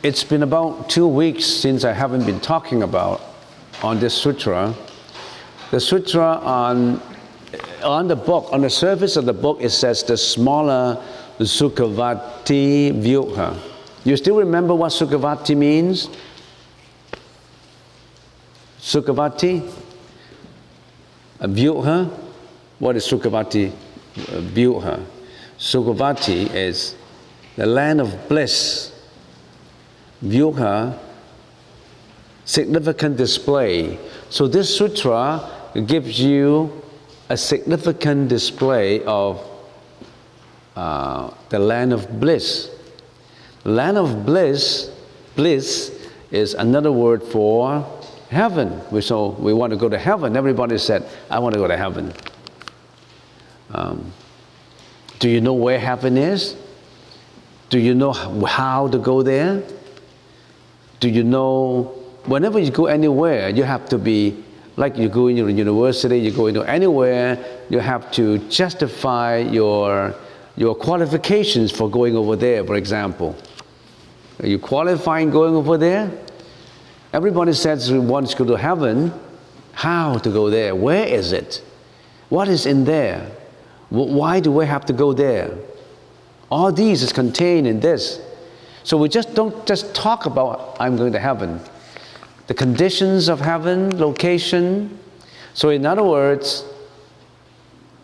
It's been about 2 weeks since I haven't been talking about on this sutra. The sutra on the book, on the surface of the book, it says the smaller Sukhavati Vyuha. You still remember what Sukhavati means? Sukhavati? Vyuha? What is Sukhavati Vyuha? Sukhavati is the land of bliss. Vyuha, significant display. So this sutra gives you a significant display of the land of bliss. Land of bliss is another word for heaven. So we want to go to heaven. Everybody said, I want to go to heaven. Do you know where heaven is? Do you know how to go there? Do you know, whenever you go anywhere, you have to be, like you go into a university, you go into anywhere, you have to justify your qualifications for going over there, for example. Are you qualifying going over there? Everybody says we want to go to heaven. How to go there? Where is it? What is in there? Why do we have to go there? All these is contained in this. So we don't just talk about I'm going to heaven. The conditions of heaven, location. So in other words,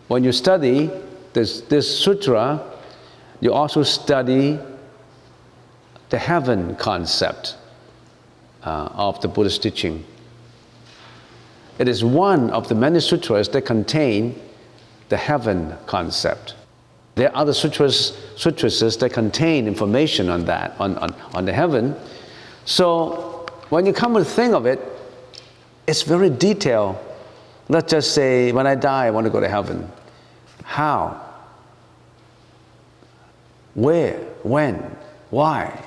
when you study this sutra, you also study the heaven concept of the Buddhist teaching. It is one of the many sutras that contain the heaven concept. There are other sutras that contain information on that, on the heaven. So when you come to think of it, it's very detailed. Let's just say, when I die, I want to go to heaven. How? Where? When? Why?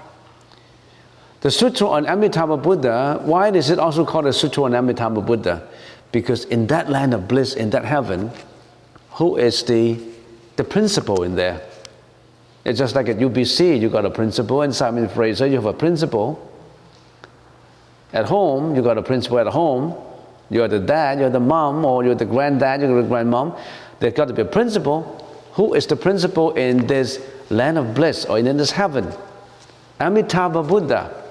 The sutra on Amitabha Buddha, why is it also called a sutra on Amitabha Buddha? Because in that land of bliss, in that heaven, who is the principal in there? It's just like at UBC, you got a principal, and Simon Fraser, you have a principal. At home, you got a principal at home. You're the dad, you're the mom, or you're the granddad, you're the grandmom. There's got to be a principal. Who is the principal in this land of bliss, or in this heaven? Amitabha Buddha.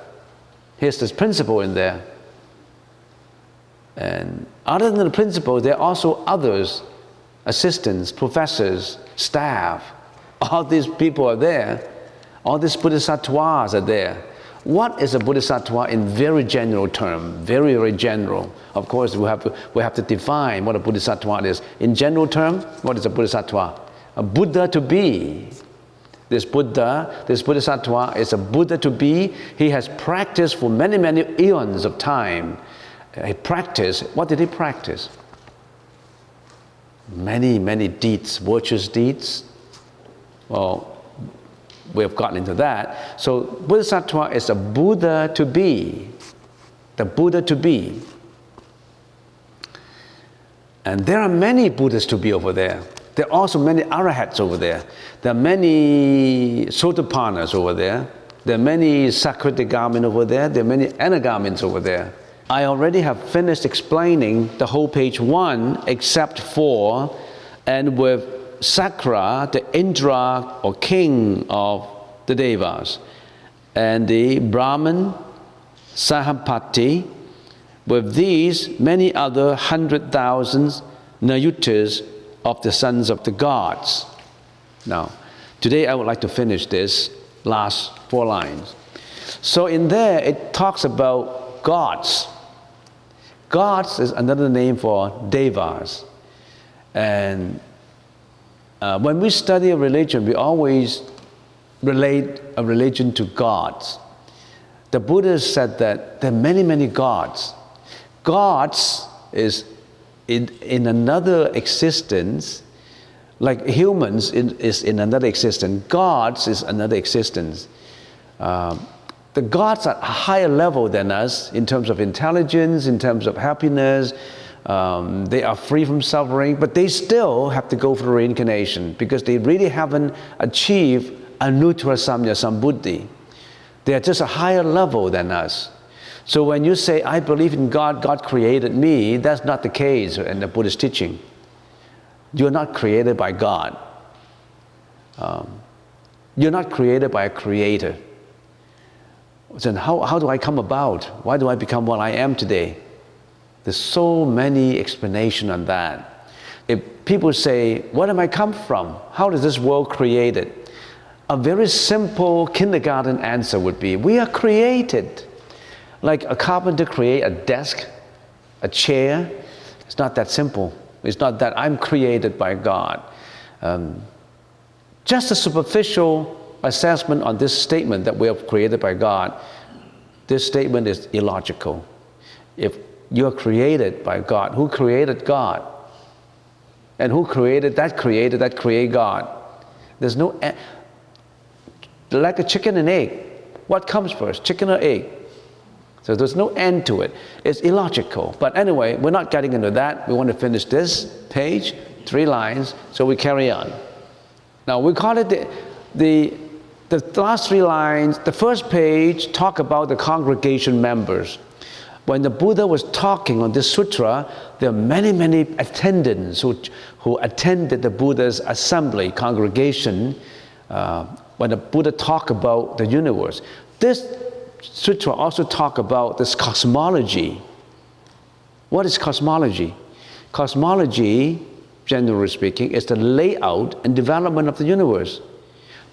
Here's this principal in there. And other than the principal, there are also others, assistants, professors, staff. All these people are there. All these bodhisattvas are there. What is a bodhisattva in very general term? Very, very general. Of course, we have to define what a bodhisattva is. In general term, what is a bodhisattva? A Buddha to be. This bodhisattva is a Buddha to be. He has practiced for many, many eons of time. He practiced. What did he practice? Many, many deeds, virtuous deeds. Well, we have gotten into that. So bodhisattva is a Buddha to be. The Buddha to be. And there are many Buddhas to be over there. There are also many arahats over there. There are many sotapannas over there. There are many sakritigami over there. There are many anagamins over there. I already have finished explaining the whole page 1 except for, and with Sakra, the Indra or king of the Devas, and the Brahman, Sahapati, with these many other 100,000 Nayutas of the sons of the gods. Now, today I would like to finish this last 4 lines. So in there it talks about gods. Gods is another name for devas. And when we study a religion, we always relate a religion to gods. The Buddha said that there are many, many gods. Gods is in another existence, like humans is in another existence. Gods is another existence. The gods are a higher level than us in terms of intelligence, in terms of happiness. They are free from suffering, but they still have to go through reincarnation because they really haven't achieved anuttara samya sambuddhi. They are just a higher level than us. So when you say, I believe in God, God created me, that's not the case in the Buddhist teaching. You're not created by God. You're not created by a creator. Then how do I come about? Why do I become what I am today? There's so many explanations on that. If people say, where am I come from? How is this world created? A very simple kindergarten answer would be, we are created. Like a carpenter create a desk, a chair. It's not that simple. It's not that I'm created by God. Just a superficial assessment on this statement that we are created by God, this statement is illogical. If you are created by God, who created God? And who created that create God? There's no, like a chicken and egg. What comes first, chicken or egg? So there's no end to it. It's illogical. But anyway, we're not getting into that. We want to finish this page, 3 lines, so we carry on. Now we call it the last 3 lines, the first page talk about the congregation members. When the Buddha was talking on this sutra, there are many, many attendants who attended the Buddha's assembly, congregation, when the Buddha talked about the universe. This sutra also talk about this cosmology. What is cosmology? Cosmology, generally speaking, is the layout and development of the universe.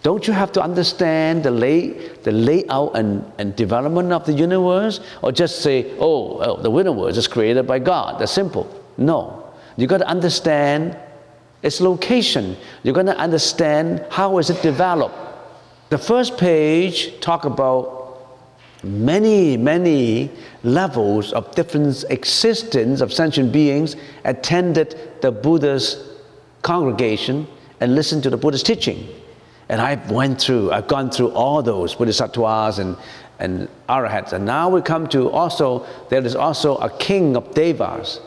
Don't you have to understand the layout and development of the universe? Or just say, oh, the universe is created by God. That's simple. No. You got to understand its location. You're going to understand how is it developed. The first page talk about many, many levels of different existence of sentient beings attended the Buddha's congregation and listened to the Buddha's teaching. And I've gone through all those bodhisattvas and arahats. And now we come to there is also a king of devas.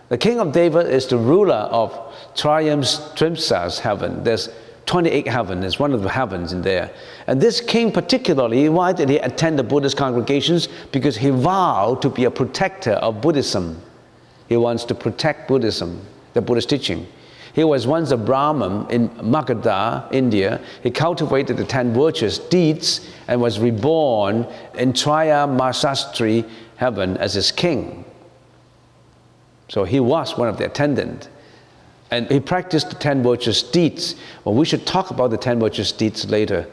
The king of devas is the ruler of Trimsa's heaven. There's 28 heavens, there's one of the heavens in there. And this king particularly, why did he attend the Buddhist congregations? Because he vowed to be a protector of Buddhism. He wants to protect Buddhism, the Buddhist teaching. He was once a Brahmin in Magadha, India. He cultivated the 10 virtuous deeds and was reborn in Triyamasastri heaven as his king. So he was one of the attendants. And he practiced the 10 virtuous deeds. Well, we should talk about the 10 virtuous deeds later.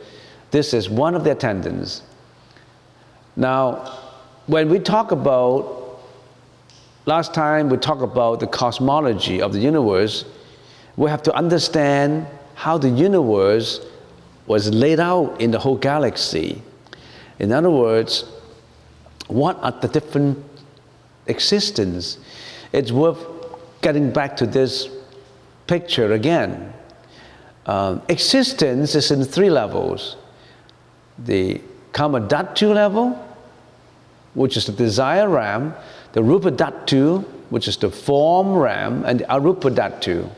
This is one of the attendants. Now, when we talk about, last time we talked about the cosmology of the universe, we have to understand how the universe was laid out in the whole galaxy. In other words, what are the different existences? It's worth getting back to this picture again. Existence is in 3 levels. The Kamadhatu level, which is the desire realm, the Rupadhatu, which is the form realm, and the Arupadhatu.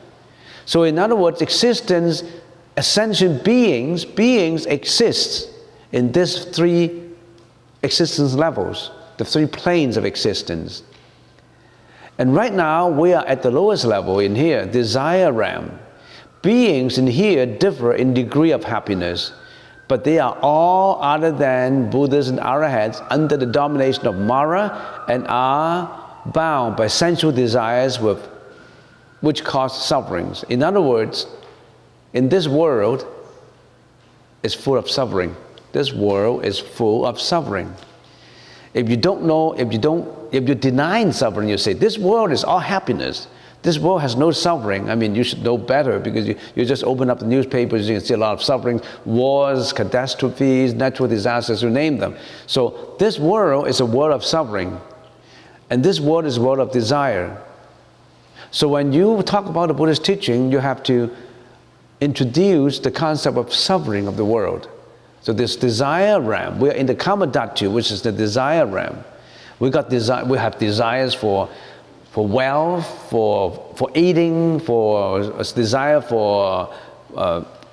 So in other words, existence, ascension beings exist in these 3 existence levels, the 3 planes of existence. And right now, we are at the lowest level in here, desire realm. Beings in here differ in degree of happiness, but they are all other than Buddhas and Arahats under the domination of Mara and are bound by sensual desires which cause sufferings. In other words, in this world is full of suffering. This world is full of suffering. If you don't know, if you're denying suffering, you say, this world is all happiness. This world has no suffering. I mean, you should know better because you just open up the newspapers, you can see a lot of suffering, wars, catastrophes, natural disasters, you name them. So this world is a world of suffering. And this world is a world of desire. So when you talk about the Buddhist teaching, you have to introduce the concept of suffering of the world. So this desire realm, we are in the Kamadhatu, which is the desire realm. We have desires for wealth, for eating, for desire for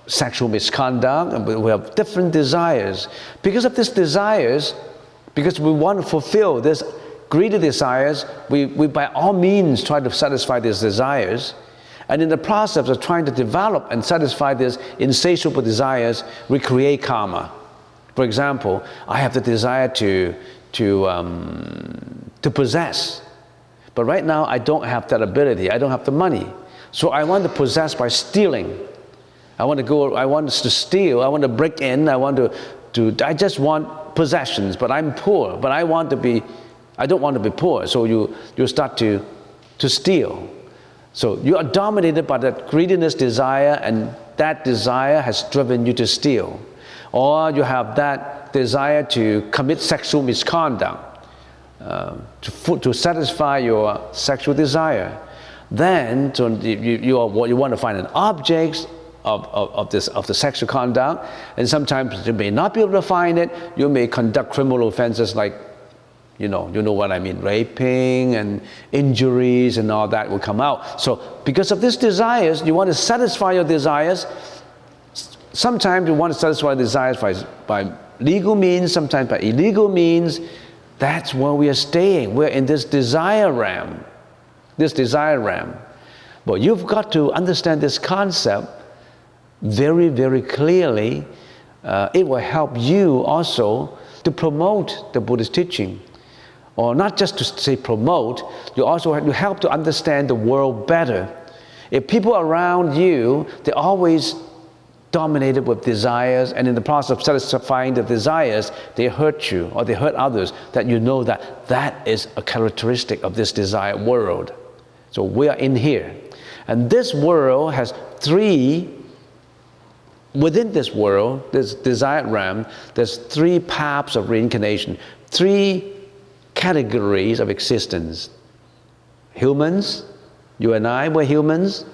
sexual misconduct, and we have different desires. Because of these desires, because we want to fulfill these greedy desires, we by all means try to satisfy these desires. And in the process of trying to develop and satisfy these insatiable desires, we create karma. For example, I have the desire to possess. But right now, I don't have that ability. I don't have the money. So I want to possess by stealing. I want to steal. I want to break in. I just want possessions, but I'm poor. But I don't want to be poor. So you start to steal. So you are dominated by that greediness desire, and that desire has driven you to steal. Or you have that desire to commit sexual misconduct, to satisfy your sexual desire. Then you want to find an object of the sexual conduct, and sometimes you may not be able to find it. You may conduct criminal offenses like, you know what I mean, raping and injuries and all that will come out. So because of these desires, you want to satisfy your desires. Sometimes you want to satisfy desires by legal means, sometimes by illegal means. That's where we are staying. We're in this desire realm. But you've got to understand this concept very, very clearly. It will help you also to promote the Buddhist teaching. Or not just to say promote, you help to understand the world better. If people around you, they're always dominated with desires, and in the process of satisfying the desires, they hurt you or they hurt others, that you know that is a characteristic of this desire world. So we are in here. And this world has within this world, this desired realm, there's 3 paths of reincarnation, 3 categories of existence. Humans, you and I, we're humans.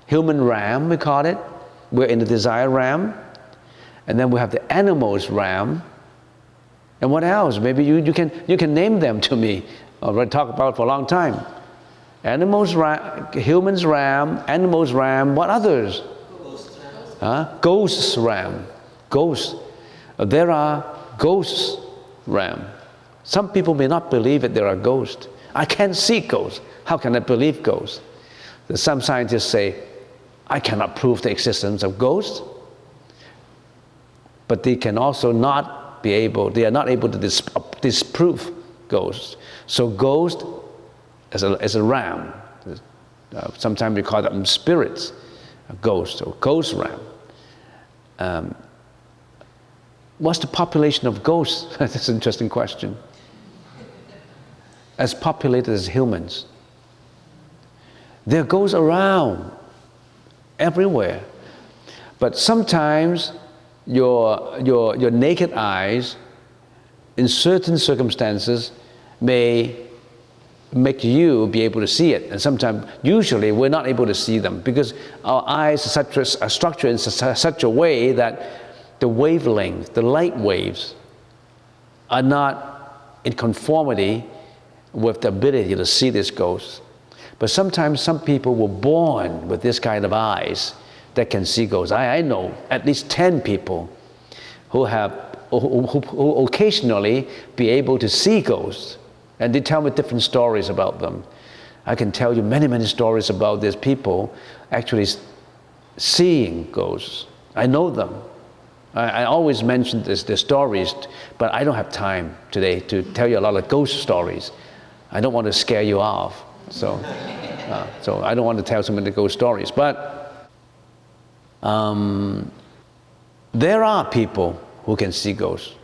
Human realm, we call it. We're in the desire realm. And then we have the animals realm. And what else? Maybe you can name them to me. I'll talk about it for a long time. Animals realm, humans realm, animals realm, what others? Ghosts realm. Ghosts. There are ghosts realm. Some people may not believe that there are ghosts. I can't see ghosts. How can I believe ghosts? Some scientists say, I cannot prove the existence of ghosts. But they can also they are not able to disprove ghosts. So ghost is a realm. Sometimes we call them spirits, a ghost or ghost realm. What's the population of ghosts? That's an interesting question. As populated as humans. There are ghosts around, everywhere. But sometimes your naked eyes, in certain circumstances, may make you be able to see it. And sometimes, usually, we're not able to see them because our eyes are structured in such a way that the wavelength, the light waves, are not in conformity with the ability to see this ghost. But sometimes some people were born with this kind of eyes that can see ghosts. I know at least 10 people who occasionally be able to see ghosts. And they tell me different stories about them. I can tell you many, many stories about these people actually seeing ghosts. I know them. I always mention the stories, but I don't have time today to tell you a lot of ghost stories. I don't want to scare you off. So I don't want to tell so many ghost stories. But there are people who can see ghosts,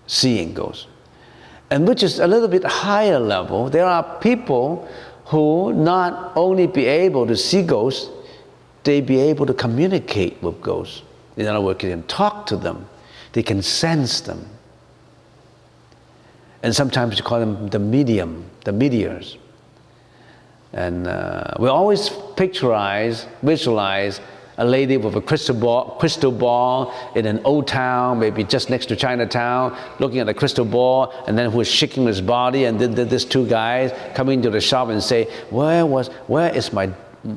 seeing ghosts. And which is a little bit higher level. There are people who not only be able to see ghosts, they be able to communicate with ghosts. In other words, they can talk to them. They can sense them. And sometimes you call them the mediums. And we always visualize a lady with a crystal ball in an old town, maybe just next to Chinatown, looking at the crystal ball, and then who is shaking his body, and then these 2 guys coming to the shop and say, where is my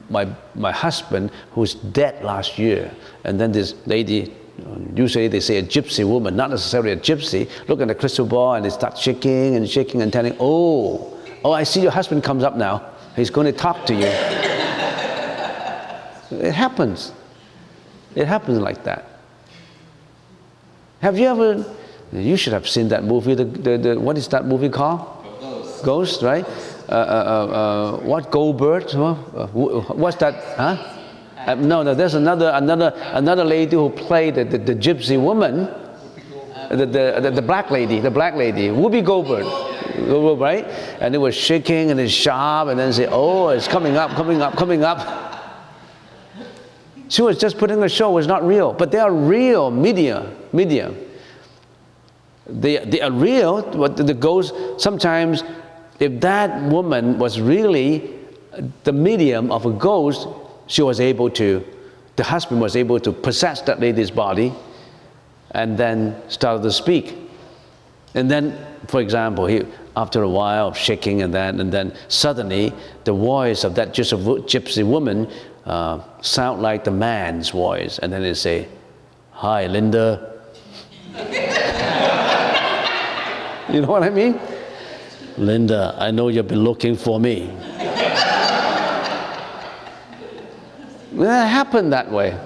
my husband who's dead last year. And then this lady, usually they say a gypsy woman, not necessarily a gypsy, look at the crystal ball and they start shaking and shaking and telling, oh, I see your husband comes up now. He's going to talk to you. It happens. It happens like that. Have you ever, you should have seen that movie, what is that movie called? Ghost, right? What Goldberg? What's that? Huh? No, there's another lady who played the gypsy woman, the black lady, Whoopi Goldberg, right? And it was shaking and it's sharp, and then say, oh, it's coming up. She was just putting a show. It was not real, but they are real medium. They are real. But the ghost, sometimes, if that woman was really the medium of a ghost, the husband was able to possess that lady's body and then started to speak. And then, for example, after a while of shaking and then suddenly the voice of that gypsy woman sound like the man's voice. And then they say, hi, Linda. You know what I mean? Linda, I know you've been looking for me. It happened that way.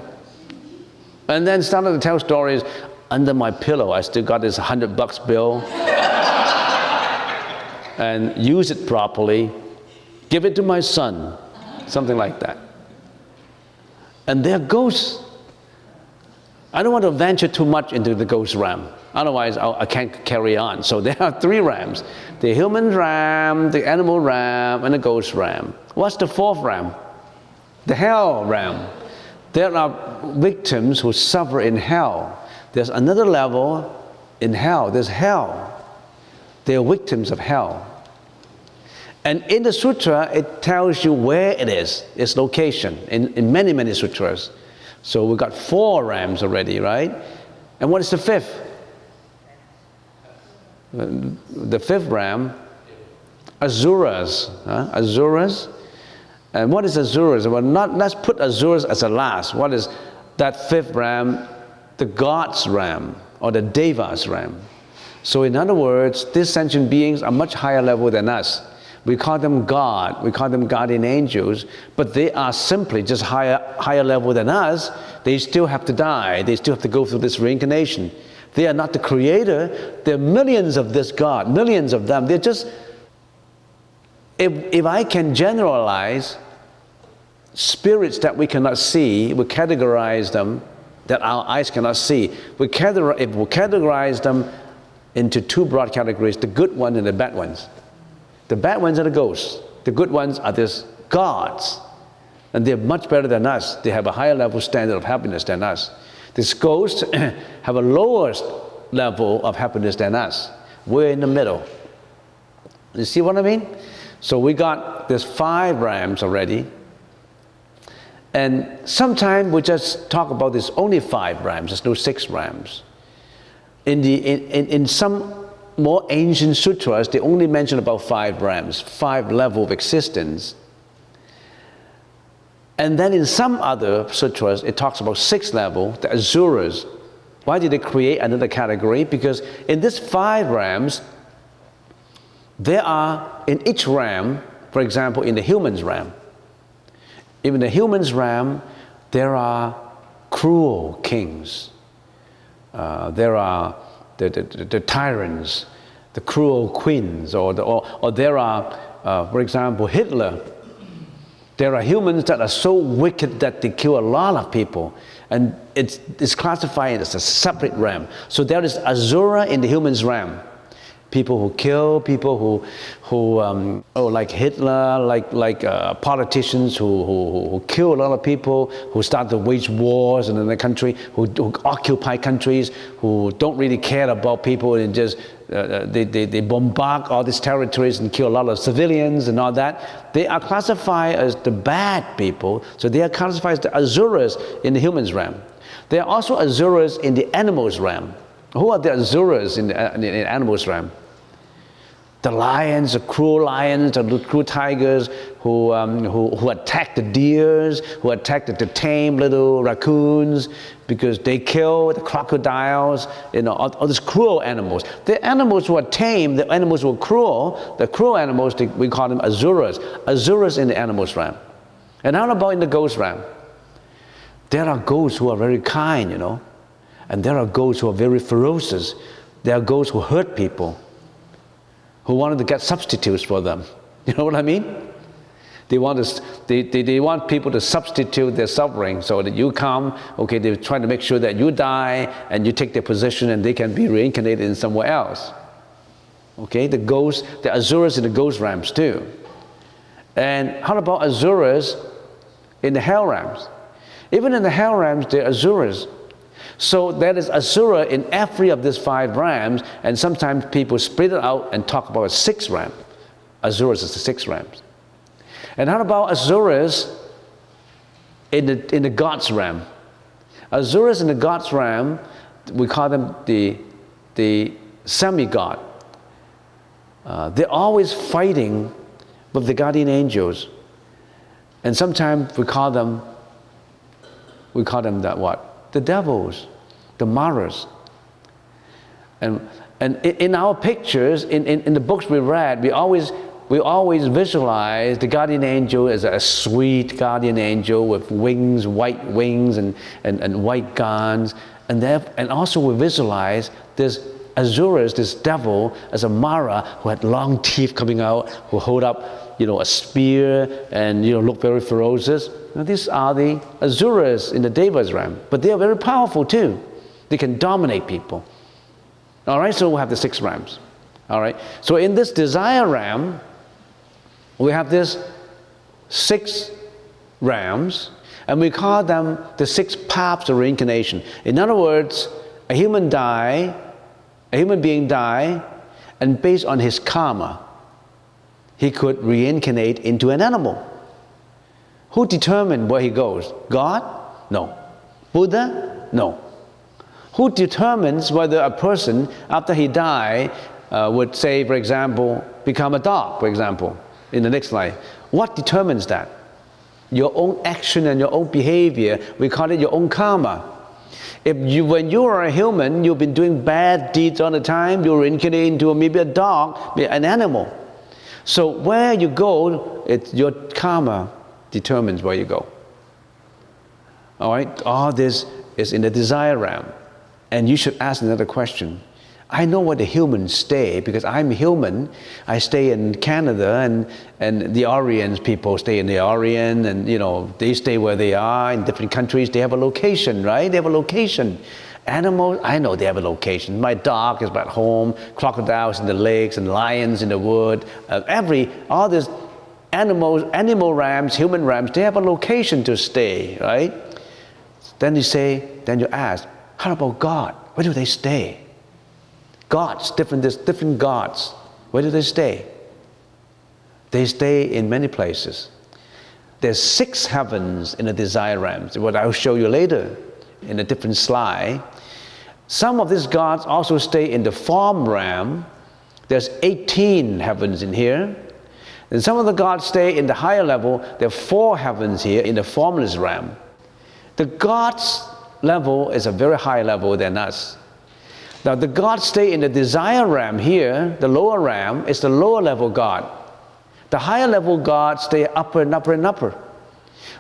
And then started to tell stories. Under my pillow, I still got this $100 bill. And use it properly. Give it to my son. Something like that. And they're ghosts. I don't want to venture too much into the ghost realm. Otherwise, I can't carry on. So there are 3 realms. The human realm, the animal realm, and the ghost realm. What's the 4th realm? The hell realm. There are victims who suffer in hell. There's another level in hell. There's hell. They are victims of hell. And in the sutra, it tells you where it is, its location, in many, many sutras. So we've got 4 realms already, right? And what is the 5th? The 5th realm, Asuras. Asuras. And what is Asuras? Well, let's put Asuras as a last. What is that 5th realm? The God's realm, or the Devas realm. So in other words, these sentient beings are much higher level than us. We call them God, we call them guardian angels, but they are simply just higher level than us. They still have to die, they still have to go through this reincarnation. They are not the creator. There are millions of this God, millions of them. They're just, if I can generalize, spirits that we cannot see, we categorize them, that our eyes cannot see. If we categorize them into 2 broad categories, the good ones and the bad ones. The bad ones are the ghosts. The good ones are these gods. And they're much better than us. They have a higher level standard of happiness than us. These ghosts have a lower level of happiness than us. We're in the middle. You see what I mean? So we got this 5 realms already. And sometimes we just talk about this only 5 realms. There's no 6 realms. In some more ancient sutras, they only mention about 5 realms, 5 levels of existence. And then in some other sutras, it talks about 6 levels, the Asuras. Why did they create another category? Because in these 5 realms, there are, in each realm, for example, in the human's realm, even the human's realm, there are cruel kings. There are the tyrants, the cruel queens, or there are, for example, Hitler. There are humans that are so wicked that they kill a lot of people, and it's classified as a separate realm. So there is Asura in the human's realm. People who kill, people who like Hitler, like politicians who kill a lot of people, who start to wage wars in the country, who occupy countries, who don't really care about people and just they bombard all these territories and kill a lot of civilians and all that. They are classified as the bad people. So they are classified as the Asuras in the human's realm. There are also Asuras in the animals realm. Who are the Asuras in the animals realm? The lions, the cruel lions, the cruel tigers who attack the deers, who attack the tame little raccoons because they kill the crocodiles, all these cruel animals. The animals who are tame, the animals who are cruel, the cruel animals, we call them asuras. Asuras in the animals realm. And how about in the ghost realm? There are ghosts who are very kind, and there are ghosts who are very ferocious. There are ghosts who hurt people, who wanted to get substitutes for them. You know what I mean? They want people to substitute their suffering so that you come, okay, they're trying to make sure that you die and you take their position and they can be reincarnated in somewhere else. Okay, the ghosts, the asuras in the ghost realms too. And how about asuras in the hell realms? Even in the hell realms, there are asuras. So there is asura in every of these 5 realms, and sometimes people split it out and talk about a 6th realm. Asuras is the 6 realms. And how about asuras in the gods realm? Asuras in the gods realm, we call them the semi-god. They're always fighting with the guardian angels, and sometimes we call them that what? The devils, the maras. And in our pictures, in the books we read, we always visualize the guardian angel as a sweet guardian angel with wings, white wings and white guns. And also we visualize this asuras, this devil, as a mara who had long teeth coming out, who hold up a spear and look very ferocious. Now, these are the asuras in the devas realm, but they are very powerful too. They can dominate people. All right, so we have the 6 realms. All right, so in this desire realm, we have this 6 realms, and we call them the 6 paths of reincarnation. In other words, a human being die, and based on his karma, he could reincarnate into an animal. Who determined where he goes? God? No. Buddha? No. Who determines whether a person, after he dies, would say, for example, become a dog, for example, in the next life? What determines that? Your own action and your own behavior. We call it your own karma. When you are a human, you've been doing bad deeds all the time, you reincarnate into maybe a dog, an animal. So where you go, your karma determines where you go. All right, all this is in the desire realm. And you should ask another question. I know where the humans stay because I'm human. I stay in Canada, and the Orient people stay in the Orient, and they stay where they are in different countries. They have a location, right? They have a location. Animals, I know they have a location. My dog is back home, crocodiles in the lakes, and lions in the wood. All these animal realms, human realms, they have a location to stay, right? Then you ask, how about God? Where do they stay? Gods, there's different gods. Where do they stay? They stay in many places. There's 6 heavens in the desire realms, what I'll show you later in a different slide. Some of these gods also stay in the form realm. There's 18 heavens in here. And some of the gods stay in the higher level. There are 4 heavens here in the formless realm. The gods level is a very high level than us. Now the gods stay in the desire realm here. The lower realm is the lower level god. The higher level gods stay upper and upper and upper.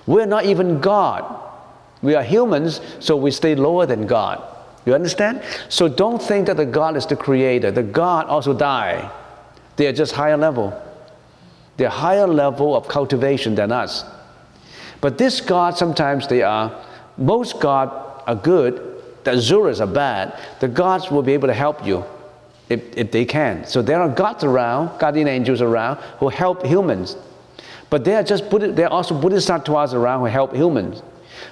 We're not even God. We are humans, so we stay lower than God. You understand? So don't think that the God is the creator. The God also die. They are just higher level. They're higher level of cultivation than us. But this God, sometimes most gods are good. The asuras are bad. The gods will be able to help you if they can. So there are gods around, guardian angels around, who help humans. But there are also bodhisattvas around who help humans.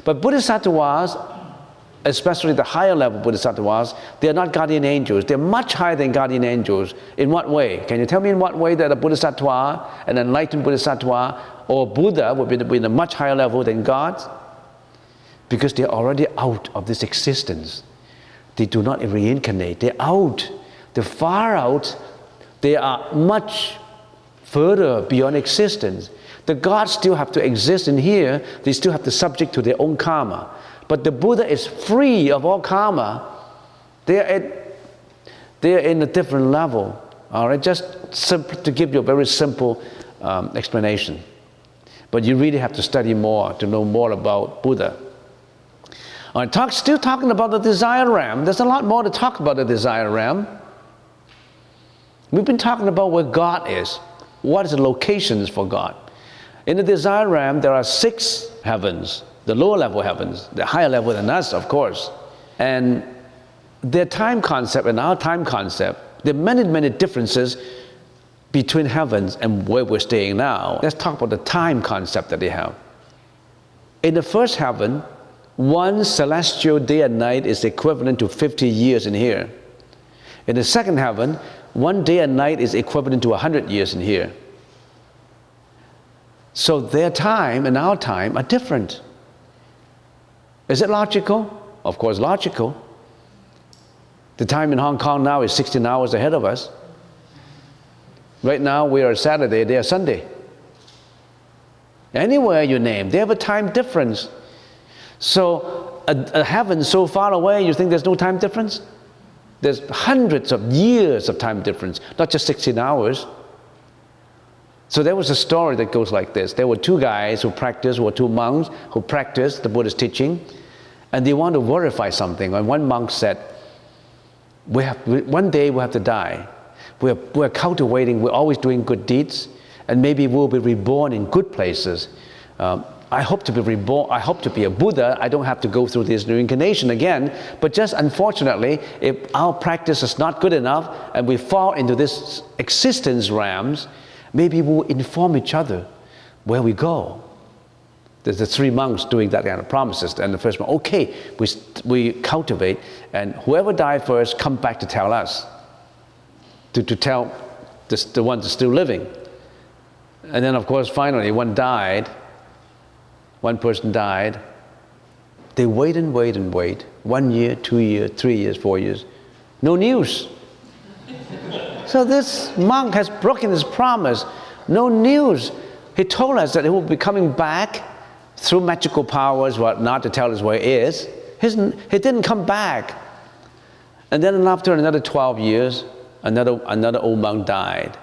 But bodhisattvas, especially the higher level bodhisattvas, they are not guardian angels. They're much higher than guardian angels. In what way? Can you tell me in what way that a bodhisattva, an enlightened bodhisattva, or Buddha would be in a much higher level than gods? Because they're already out of this existence. They do not reincarnate. They're out. They're far out. They are much further beyond existence. The gods still have to exist in here. They still have to subject to their own karma. But the Buddha is free of all karma. They are in a different level. All right, just to give you a very simple explanation. But you really have to study more to know more about Buddha. All right, still talking about the desire realm. There's a lot more to talk about the desire realm. We've been talking about where God is. What is the locations for God? In the desire realm, there are 6 heavens, the lower level heavens, the higher level than us, of course. And their time concept and our time concept, there are many, many differences between heavens and where we're staying now. Let's talk about the time concept that they have. In the first heaven, one celestial day and night is equivalent to 50 years in here. In the second heaven, one day and night is equivalent to 100 years in here. So their time and our time are different. Is it logical? Of course, logical. The time in Hong Kong now is 16 hours ahead of us. Right now we are Saturday, they are Sunday. Anywhere you name, they have a time difference. So a heaven so far away, you think there's no time difference? There's hundreds of years of time difference, not just 16 hours. So there was a story that goes like this. There were 2 guys who practiced, were 2 monks who practiced the Buddha's teaching, and they wanted to verify something. And one monk said, one day we'll have to die. We're cultivating, we're always doing good deeds, and maybe we'll be reborn in good places. I hope to be reborn, I hope to be a Buddha. I don't have to go through this reincarnation again. But just unfortunately, if our practice is not good enough and we fall into this existence realms, maybe we'll inform each other where we go. There's the 3 monks doing that kind of promises. And the first one, okay, we cultivate, and whoever died first, come back to tell us, to tell the ones that's still living. And then, of course, finally, one person died. They wait and wait and wait. 1 year, 2 years, 3 years, 4 years. No news. So this monk has broken his promise. No news. He told us that he will be coming back through magical powers, whatnot, to tell us where he is. He didn't come back. And then after another 12 years, another old monk died.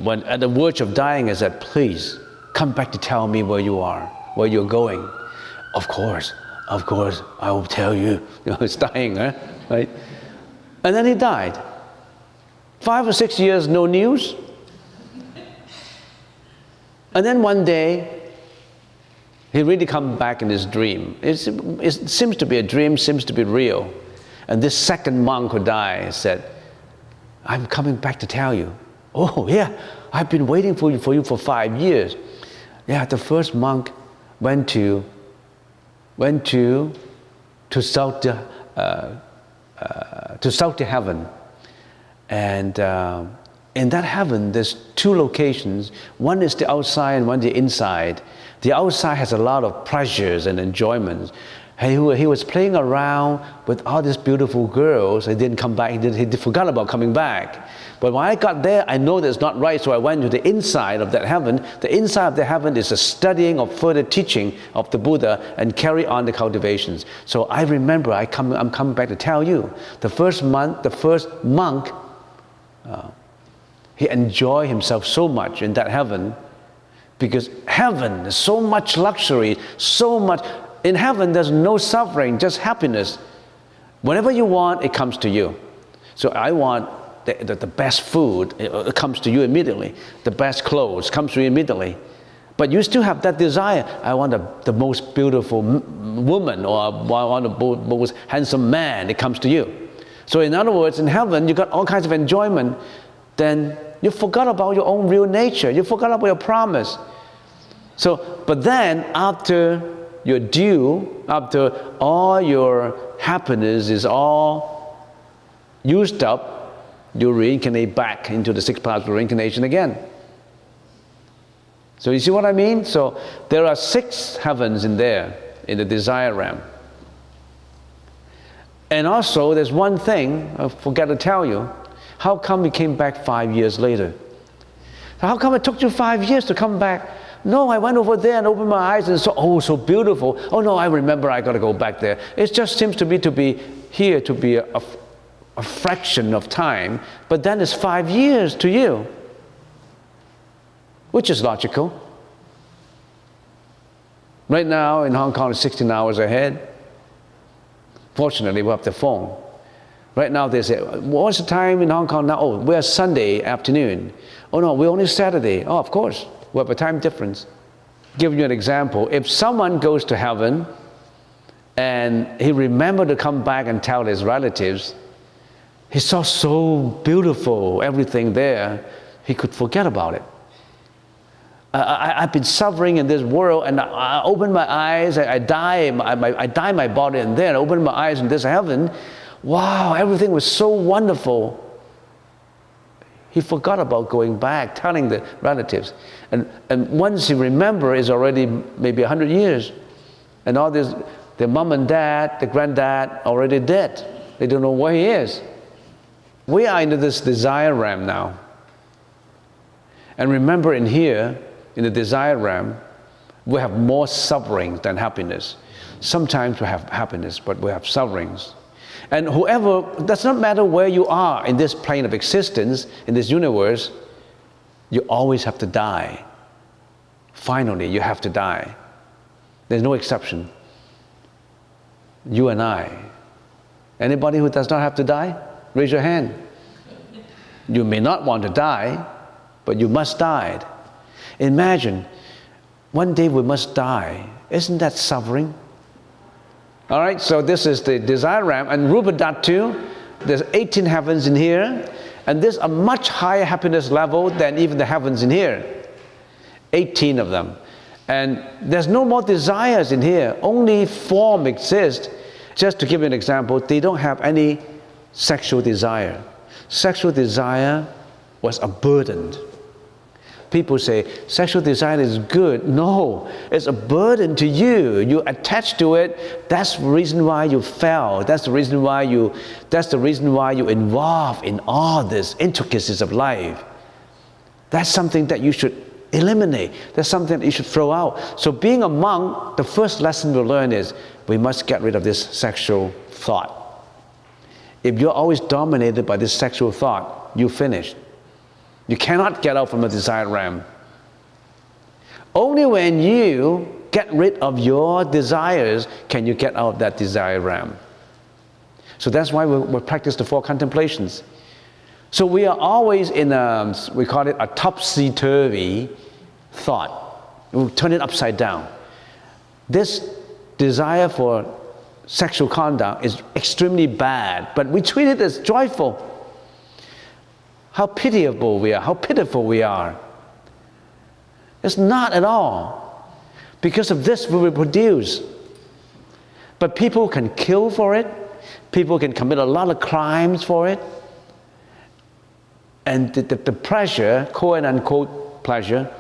When at the verge of dying, he said, please, come back to tell me where you are, where you're going. Of course, I will tell you. He's dying, huh? Right? And then he died. 5 or 6 years, no news. And then one day, he really come back in his dream. It seems to be a dream, seems to be real. And this second monk who died said, I'm coming back to tell you. Oh yeah, I've been waiting for you for 5 years. Yeah, the first monk went to south to heaven, and in that heaven there's 2 locations. One is the outside and one the inside. The outside has a lot of pleasures and enjoyments. He was playing around with all these beautiful girls. He didn't come back. He forgot about coming back. But when I got there, I know that's not right, so I went to the inside of that heaven. The inside of the heaven is a studying of further teaching of the Buddha and carry on the cultivations. So I remember I'm coming back to tell you. The first monk, he enjoyed himself so much in that heaven, because heaven is so much luxury, so much. In heaven, there's no suffering, just happiness. Whenever you want, it comes to you. So I want the best food, it comes to you immediately. The best clothes comes to you immediately. But you still have that desire. I want the most beautiful woman, or I want the most handsome man. It comes to you. So in other words, in heaven, you got all kinds of enjoyment. Then you forgot about your own real nature. You forgot about your promise. So, but then after your due, after all your happiness is all used up, you reincarnate back into the 6 paths of reincarnation again. So you see what I mean? So there are 6 heavens in there, in the desire realm. And also there's one thing I forgot to tell you. How come you came back 5 years later? How come it took you 5 years to come back? No, I went over there and opened my eyes and saw, oh, so beautiful. Oh no, I remember I got to go back there. It just seems to be here to be a fraction of time, but then it's 5 years to you, which is logical. Right now in Hong Kong, it's 16 hours ahead. Fortunately, we have the phone. Right now they say, what's the time in Hong Kong now? Oh, we're Sunday afternoon. Oh no, we're only Saturday. Oh, of course, we have a time difference. Giving you an example, if someone goes to heaven and he remembered to come back and tell his relatives, he saw so beautiful, everything there, he could forget about it. I've been suffering in this world, and I open my eyes, I die my body, and then I open my eyes in this heaven. Wow, everything was so wonderful. He forgot about going back, telling the relatives. And once he remembers, it's already maybe 100 years. And all this, the mom and dad, the granddad, already dead. They don't know where he is. We are into this desire realm now. And remember, in here, in the desire realm, we have more suffering than happiness. Sometimes we have happiness, but we have sufferings. And whoever, does not matter where you are in this plane of existence, in this universe, you always have to die. Finally, you have to die. There's no exception. You and I. Anybody who does not have to die? Raise your hand. You may not want to die, but you must die. Imagine, one day we must die. Isn't that suffering? All right, so this is the desire realm, and Rupa Dhatu, there's 18 heavens in here, and there's a much higher happiness level than even the heavens in here. 18 of them. And there's no more desires in here, only form exists. Just to give you an example, they don't have any sexual desire. Sexual desire was a burden. People say, sexual desire is good. No, it's a burden to you. You attach to it. That's the reason why you fell. That's the reason why you involve in all these intricacies of life. That's something that you should eliminate. That's something that you should throw out. So being a monk, the first lesson we'll learn is we must get rid of this sexual thought. If you're always dominated by this sexual thought, you're finished. You cannot get out from the desire realm. Only when you get rid of your desires can you get out of that desire realm. So that's why we practice the 4 contemplations. So we are always in we call it a topsy-turvy thought. We turn it upside down. This desire for sexual conduct is extremely bad, but we treat it as joyful. How pitiable we are, how pitiful we are. It's not at all. Because of this we reproduce. But people can kill for it. People can commit a lot of crimes for it. And the pleasure, quote unquote pleasure,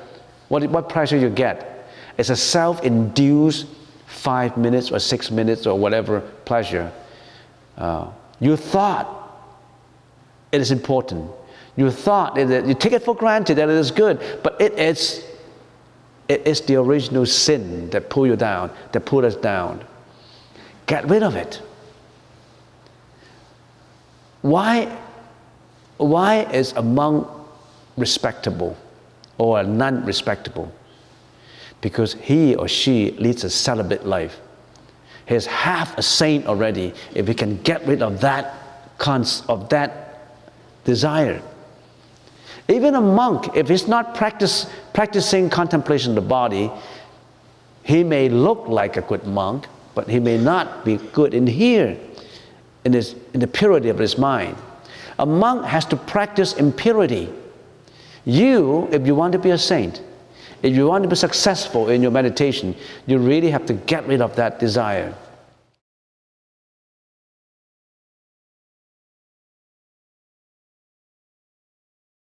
what pleasure you get? It's a self-induced 5 minutes or 6 minutes or whatever pleasure. You thought it is important. You thought that you take it for granted that it is good, but it is the original sin that pull you down, that pull us down. Get rid of it. Why is a monk respectable or a nun respectable? Because he or she leads a celibate life. He is half a saint already if he can get rid of that desire. Even a monk, if he's not practicing contemplation of the body, he may look like a good monk, but he may not be good in here, in the purity of his mind. A monk has to practice impurity. You, if you want to be a saint, if you want to be successful in your meditation, you really have to get rid of that desire.